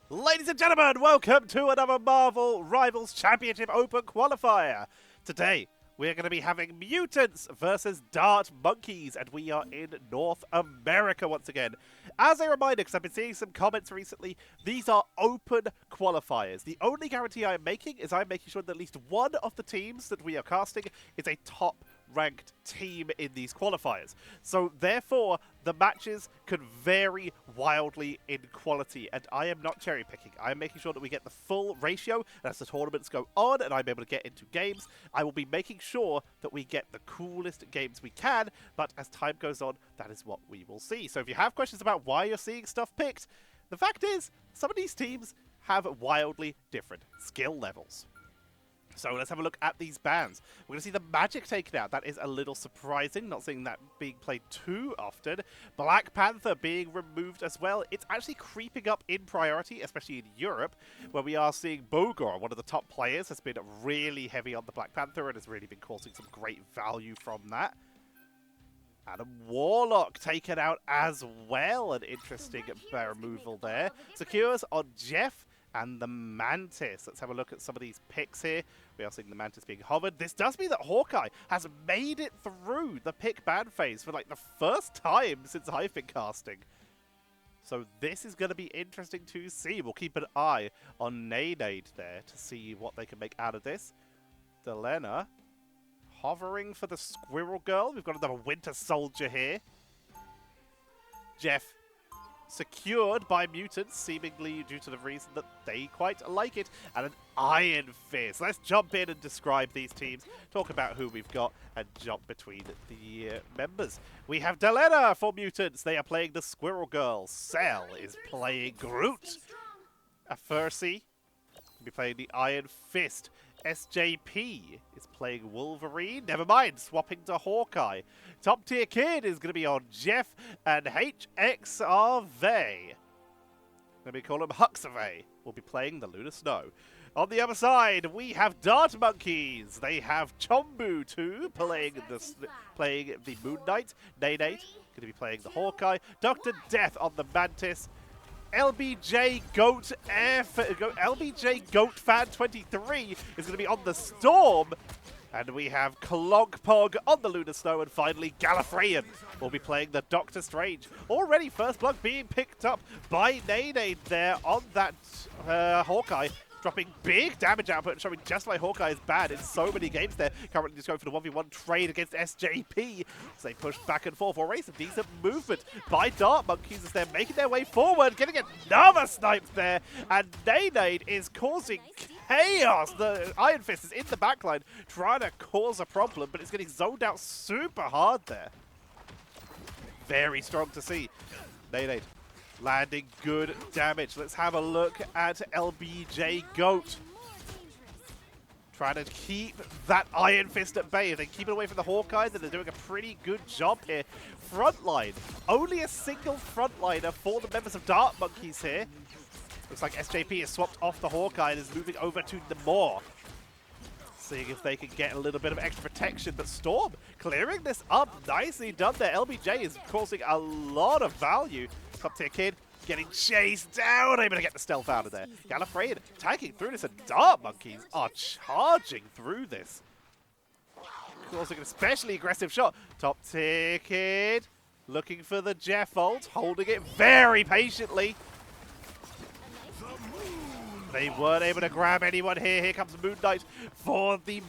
Ladies and gentlemen, welcome to another Marvel Rivals Championship Open Qualifier. Today, we're going to be having Mutants versus DartMonkeys, and we are in North America once again. As a reminder, because I've been seeing some comments recently, these are open qualifiers. The only guarantee I'm making is I'm making sure that at least one of the teams that we are casting is a top-ranked team in these qualifiers. So, therefore, the matches can vary wildly in quality, and I am not cherry-picking. I am making sure that we get the full ratio, and as the tournaments go on and I'm able to get into games, I will be making sure that we get the coolest games we can, but as time goes on, that is what we will see. So if you have questions about why you're seeing stuff picked, the fact is, some of these teams have wildly different skill levels. So let's have a look at these bans. We're going to see the Magic taken out. That is a little surprising, not seeing that being played too often. Black Panther being removed as well. It's actually creeping up in priority, especially in Europe, where we are seeing Bogor, one of the top players, has been really heavy on the Black Panther and has really been causing some great value from that. Adam Warlock taken out as well. An interesting removal there. Secures on Jeff and the Mantis. Let's have a look at some of these picks here. We are seeing the Mantis being hovered. This does mean that Hawkeye has made it through the pick ban phase for like the first time since I've been casting. So this is going to be interesting to see. We'll keep an eye on Nade there to see what they can make out of this. Delena hovering for the Squirrel Girl. We've got another Winter Soldier here. Jeff secured by Mutants, seemingly due to the reason that they quite like it, and an Iron Fist. Let's jump in and describe these teams, talk about who we've got, and jump between the members. We have Delena for Mutants. They are playing the Squirrel Girl. Cell is playing Groot. Afersi will be playing the Iron Fist. SJP is playing Wolverine. Never mind, swapping to Hawkeye. Top Tier Kid is going to be on Jeff, and HXRV, let me call him Huxavay, will be playing the Lunar Snow. On the other side, we have DartMonkeys. They have Chombu too, playing the Moon Knight. Nate going to be playing the Hawkeye. Dr. Death on the Mantis. LBJ Goat Fan 23 is going to be on the Storm. And we have Clogpog on the Lunar Snow, and finally Gallifreyan will be playing the Doctor Strange. Already first blood being picked up by Nade there on that Hawkeye, dropping big damage output and showing just why Hawkeye is bad in so many games there. Currently just going for the 1v1 trade against SJP as they push back and forth. Already some decent movement by DartMonkeys as they're making their way forward, getting another snipe there, and Nade is causing chaos. The Iron Fist is in the backline trying to cause a problem, but it's getting zoned out super hard there. Very strong to see. Nade landing good damage. Let's have a look at LBJ Goat. Trying to keep that Iron Fist at bay. If they keep it away from the Hawkeye, then they're doing a pretty good job here. Frontline. Only a single frontliner for the members of DartMonkeys here. Looks like SJP has swapped off the Hawkeye and is moving over to Namor. Seeing if they can get a little bit of extra protection, but Storm clearing this up. Nicely done there. LBJ is causing a lot of value. Top Tier Kid getting chased down, able to get the stealth out of there. Gallifreyan tagging through this, and DartMonkeys are charging through this. Causing an especially aggressive shot. Top Tier Kid looking for the Jeff ult, holding it very patiently. They weren't able to grab anyone here. Here comes Moon Knight for the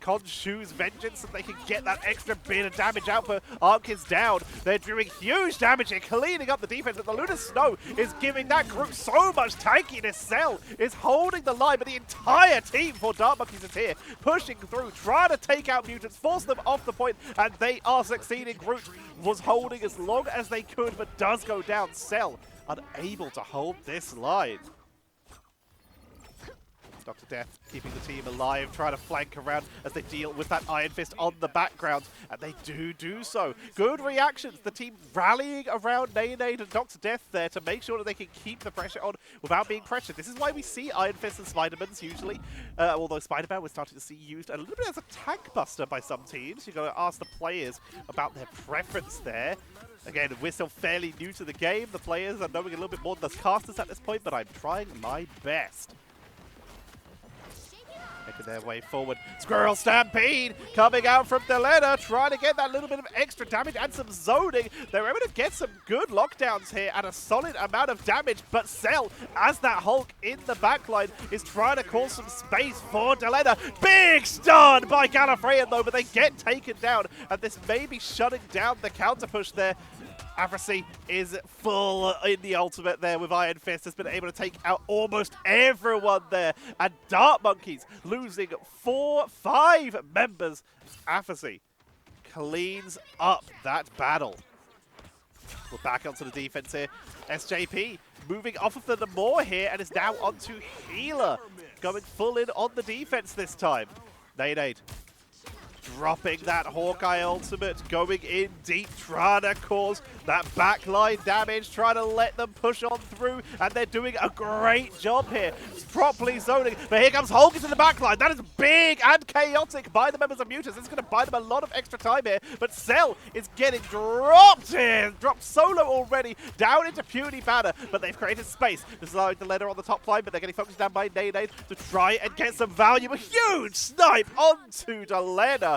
Khonshu's vengeance, so they can get that extra bit of damage output. Arc is down. They're doing huge damage here, cleaning up the defense. And the Lunar Snow is giving that group so much tankiness. Cell is holding the line, but the entire team for DartMonkeys is here, pushing through, trying to take out Mutants, force them off the point, and they are succeeding. Groot was holding as long as they could, but does go down. Cell unable to hold this line. Dr. Death keeping the team alive, trying to flank around as they deal with that Iron Fist on the background, and they do so. Good reactions, the team rallying around Nade and Dr. Death there to make sure that they can keep the pressure on without being pressured. This is why we see Iron Fist and Spider-Mans usually, although Spider-Man we're starting to see used a little bit as a tank buster by some teams. You've got to ask the players about their preference there. Again, we're still fairly new to the game. The players are knowing a little bit more than the casters at this point, but I'm trying my best. Making their way forward. Squirrel Stampede coming out from Delena, trying to get that little bit of extra damage and some zoning. They're able to get some good lockdowns here and a solid amount of damage, but Cell, as that Hulk in the backline, is trying to cause some space for Delena. Big stun by Gallifreyan though, but they get taken down, and this may be shutting down the counter push there. Averacy is full in the ultimate there with Iron Fist, has been able to take out almost everyone there. And DartMonkeys losing 5 members. Averacy cleans up that battle. We're back onto the defense here. SJP moving off of the Namor here and is now onto Healer. Going full in on the defense this time. Nade. Dropping that Hawkeye ultimate, going in deep, trying to cause that backline damage, trying to let them push on through, and they're doing a great job here, properly zoning. But here comes Hulk into the backline. That is big and chaotic by the members of Mutants. It's going to buy them a lot of extra time here, but Cell is getting dropped here, dropped solo already, down into puny banner, but they've created space. This is the letter on the top line, but they're getting focused down by Nade to try and get some value. A huge snipe onto Delena.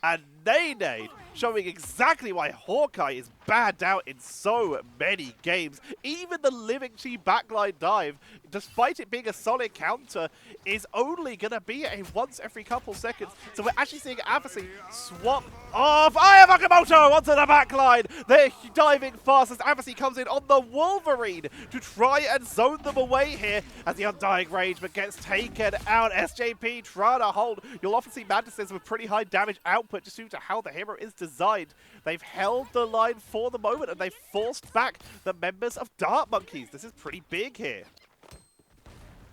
And Nade showing exactly why Hawkeye is bad out in so many games. Even the Living Chi backline dive, despite it being a solid counter, is only going to be a once every couple seconds. So we're actually seeing Avacey swap off Aya Makamoto onto the backline. They're diving fast as Avacey comes in on the Wolverine to try and zone them away here as the Undying Rage, but gets taken out. SJP trying to hold. You'll often see Mantises with pretty high damage output just due to how the hero is designed. They've held the line for the moment and they've forced back the members of DartMonkeys. This is pretty big here.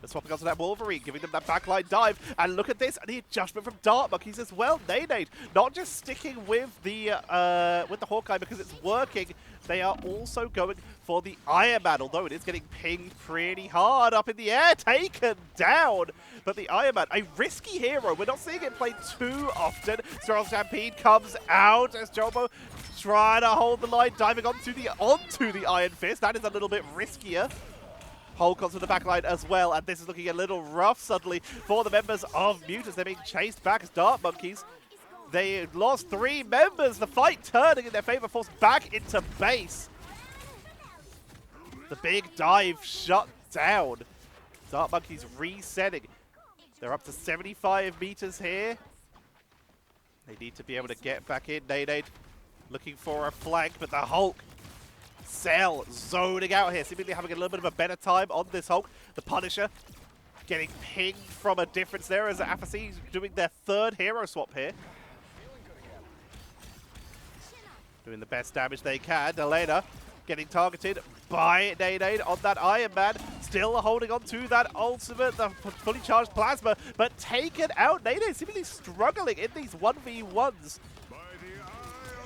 They're swapping onto that Wolverine, giving them that backline dive. And look at this, and the adjustment from DartMonkeys as well. Nade not just sticking with the Hawkeye because it's working. They are also going for the Iron Man, although it is getting pinged pretty hard up in the air, taken down. But the Iron Man, a risky hero. We're not seeing it played too often. Squirrel Stampede comes out as Jobo trying to hold the line, diving onto the Iron Fist. That is a little bit riskier. Hulk onto the backline as well, and this is looking a little rough suddenly for the members of Mutants. They're being chased back as DartMonkeys. They lost 3 members. The fight turning in their favor, forced back into base. The big dive shut down. DartMonkeys resetting. They're up to 75 meters here. They need to be able to get back in. Nade looking for a flank, but the Hulk. Cell zoning out here, seemingly having a little bit of a better time on this Hulk. The Punisher getting pinged from a difference there as Apathy doing their 3rd hero swap here. Doing the best damage they can. Delena getting targeted by Nade on that Iron Man. Still holding on to that ultimate, the fully charged plasma, but taken out. Nade seemingly struggling in these 1v1s.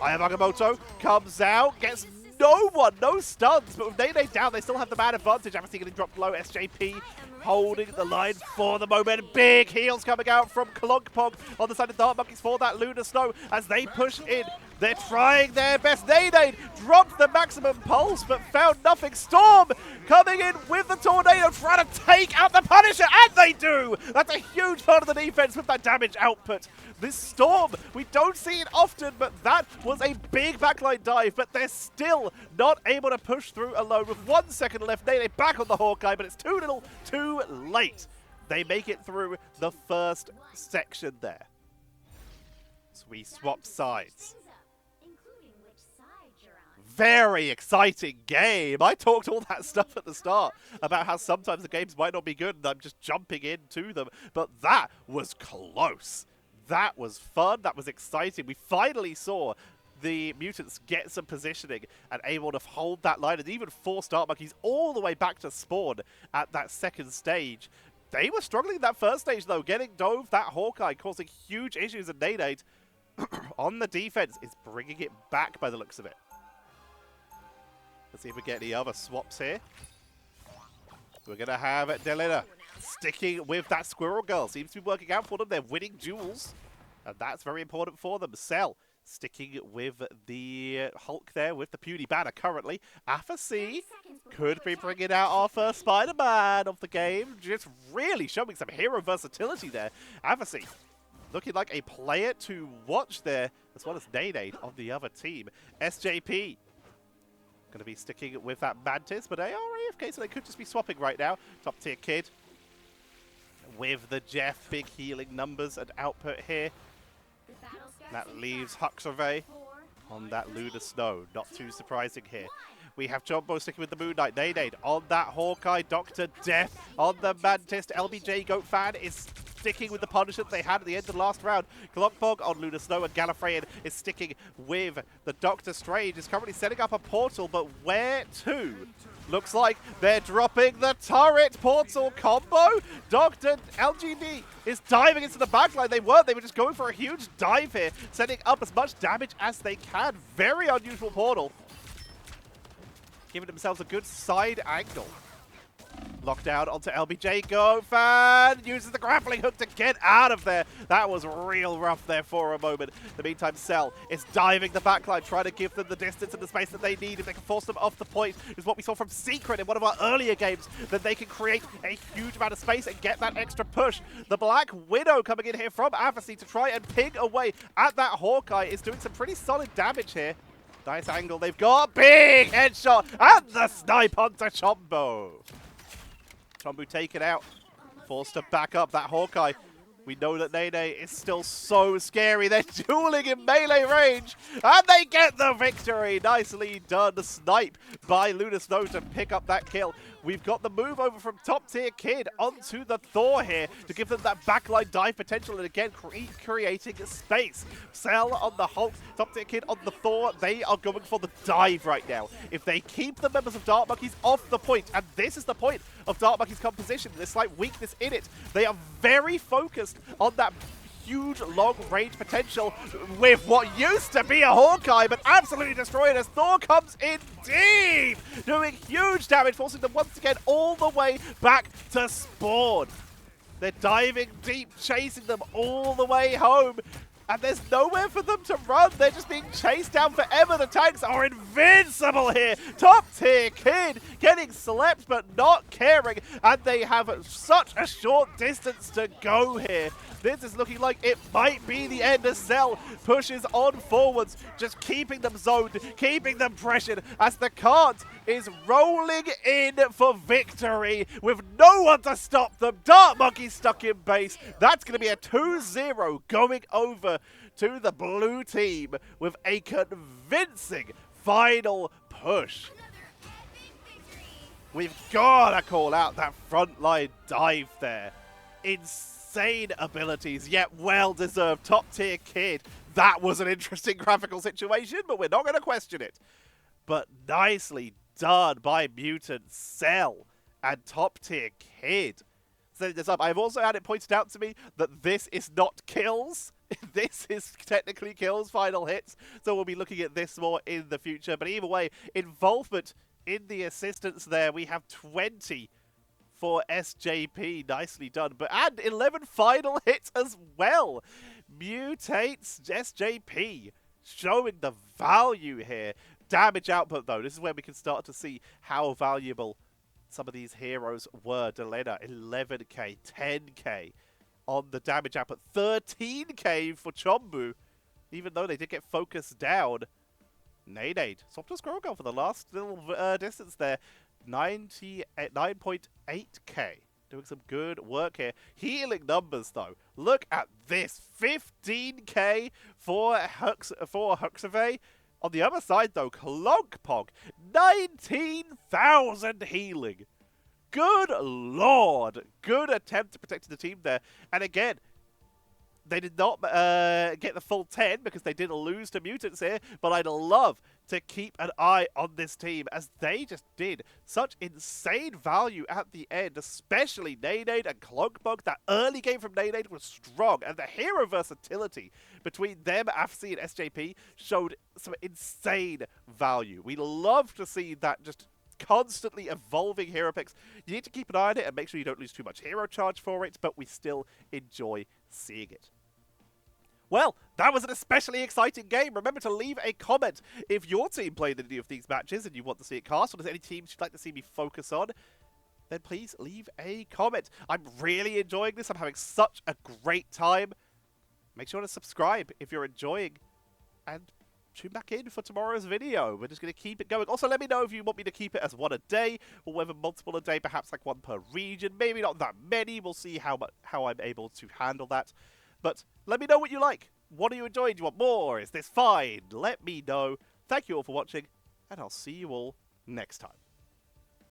Aya Magamoto comes out, gets no stuns, but with Nade down, they still have the man advantage. Obviously getting dropped low. SJP holding the line for the moment. Big heals coming out from Klonkpong on the side of DartMonkeys for that Lunar Snow as they push in. They're trying their best. Nade dropped the maximum pulse, but found nothing. Storm coming in with the Tornado, trying to take out the Punisher, and they do! That's a huge part of the defense with that damage output. This Storm, we don't see it often, but that was a big backline dive, but they're still not able to push through alone. With 1 second left, Nade back on the Hawkeye, but it's too little, too late. They make it through the first section there. So we swap sides. Very exciting game. I talked all that stuff at the start about how sometimes the games might not be good and I'm just jumping into them. But that was close. That was fun. That was exciting. We finally saw the Mutants get some positioning and able to hold that line and even force DartMonkeys all the way back to spawn at that second stage. They were struggling in that first stage, though, getting dove that Hawkeye, causing huge issues, and Nade on the defense is bringing it back by the looks of it. Let's see if we get any other swaps here. We're going to have Delina sticking with that Squirrel Girl. Seems to be working out for them. They're winning duels, and that's very important for them. Cell sticking with the Hulk there with the puny banner currently. Apathy could be bringing out our first Spider-Man of the game. Just really showing some hero versatility there. Apathy looking like a player to watch there, as well as Nade on the other team. SJP going to be sticking with that Mantis, but they are AFK, so they could just be swapping right now. Top tier kid with the Jeff, big healing numbers and output here. That leaves Huxervey on that Lunar Snow. Not too surprising here. We have Jumbo sticking with the Moon Knight. Nade on that Hawkeye. Dr. Death on the Mantis. LBJ Goat Fan is sticking with the punishment they had at the end of the last round. Glockbog on Lunar Snow, and Gallifreyan is sticking with the Doctor Strange. Is currently setting up a portal, but where to? Looks like they're dropping the turret portal combo. Dr. LGD is diving into the backline. They were just going for a huge dive here, setting up as much damage as they can. Very unusual portal. Giving themselves a good side angle. Lockdown onto LBJ. Go Fan uses the grappling hook to get out of there. That was real rough there for a moment. In the meantime, Cell is diving the backline, trying to give them the distance and the space that they need. If they can force them off the point, is what we saw from Secret in one of our earlier games, that they can create a huge amount of space and get that extra push. The Black Widow coming in here from Apathy to try and ping away at that Hawkeye is doing some pretty solid damage here. Nice angle they've got. Big headshot and the snipe onto Chombo. Chombo taken out. Forced to back up that Hawkeye. We know that Nene is still so scary. They're dueling in melee range, and they get the victory. Nicely done. The snipe by Lunar Snow to pick up that kill. We've got the move over from top tier kid onto the Thor here to give them that backline dive potential, and again creating space. Cell on the Hulk, top tier kid on the Thor. They are going for the dive right now. If they keep the members of DartMonkeys off the point, and this is the point of DartMonkeys' composition, there's slight weakness in it. They are very focused on that huge long-range potential with what used to be a Hawkeye, but absolutely destroyed as Thor comes in deep, doing huge damage, forcing them once again all the way back to spawn. They're diving deep, chasing them all the way home, and there's nowhere for them to run. They're just being chased down forever. The tanks are invincible here. Top tier kid getting slept but not caring, and they have such a short distance to go here. This is looking like it might be the end as Cell pushes on forwards, just keeping them zoned, keeping them pressured as the cart is rolling in for victory with no one to stop them. DartMonkeys stuck in base. That's going to be a 2-0 going over to the blue team with a convincing final push. We've got to call out that frontline dive there. Insane abilities, yet well-deserved. Top-tier kid. That was an interesting graphical situation, but we're not going to question it. But nicely done by Mutant, Cell, and top-tier kid. Setting this up. I've also had it pointed out to me that this is not kills. This is technically kills, final hits. So we'll be looking at this more in the future. But either way, involvement in the assistance there. We have 20 for SJP. Nicely done. And 11 final hits as well. Mutates SJP. Showing the value here. Damage output, though. This is where we can start to see how valuable some of these heroes were. Delena, 11k, 10k on the damage output. 13k for Chombu, even though they did get focused down. Nade, swapped to Squirrel Girl for the last little distance there. 9.8k. Doing some good work here. Healing numbers, though. Look at this. 15k for Huxervey. On the other side, though, Clonkpog, 19,000 healing. Good lord. Good attempt to protect the team there. And again, they did not get the full 10 because they didn't lose to Mutants here, but I'd love to keep an eye on this team, as they just did such insane value at the end, especially Nade and Cloakbug. That early game from Nade was strong, and the hero versatility between them, AFC and SJP, showed some insane value. We love to see that just constantly evolving hero picks. You need to keep an eye on it and make sure you don't lose too much hero charge for it, but we still enjoy seeing it. Well, that was an especially exciting game. Remember to leave a comment if your team played any of these matches and you want to see it cast, or there's any teams you'd like to see me focus on, then please leave a comment. I'm really enjoying this. I'm having such a great time. Make sure to subscribe if you're enjoying, and tune back in for tomorrow's video. We're just going to keep it going. Also, let me know if you want me to keep it as one a day, or whether multiple a day, perhaps like one per region. Maybe not that many. We'll see how I'm able to handle that. But let me know what you like. What are you enjoying? Do you want more? Is this fine? Let me know. Thank you all for watching, and I'll see you all next time.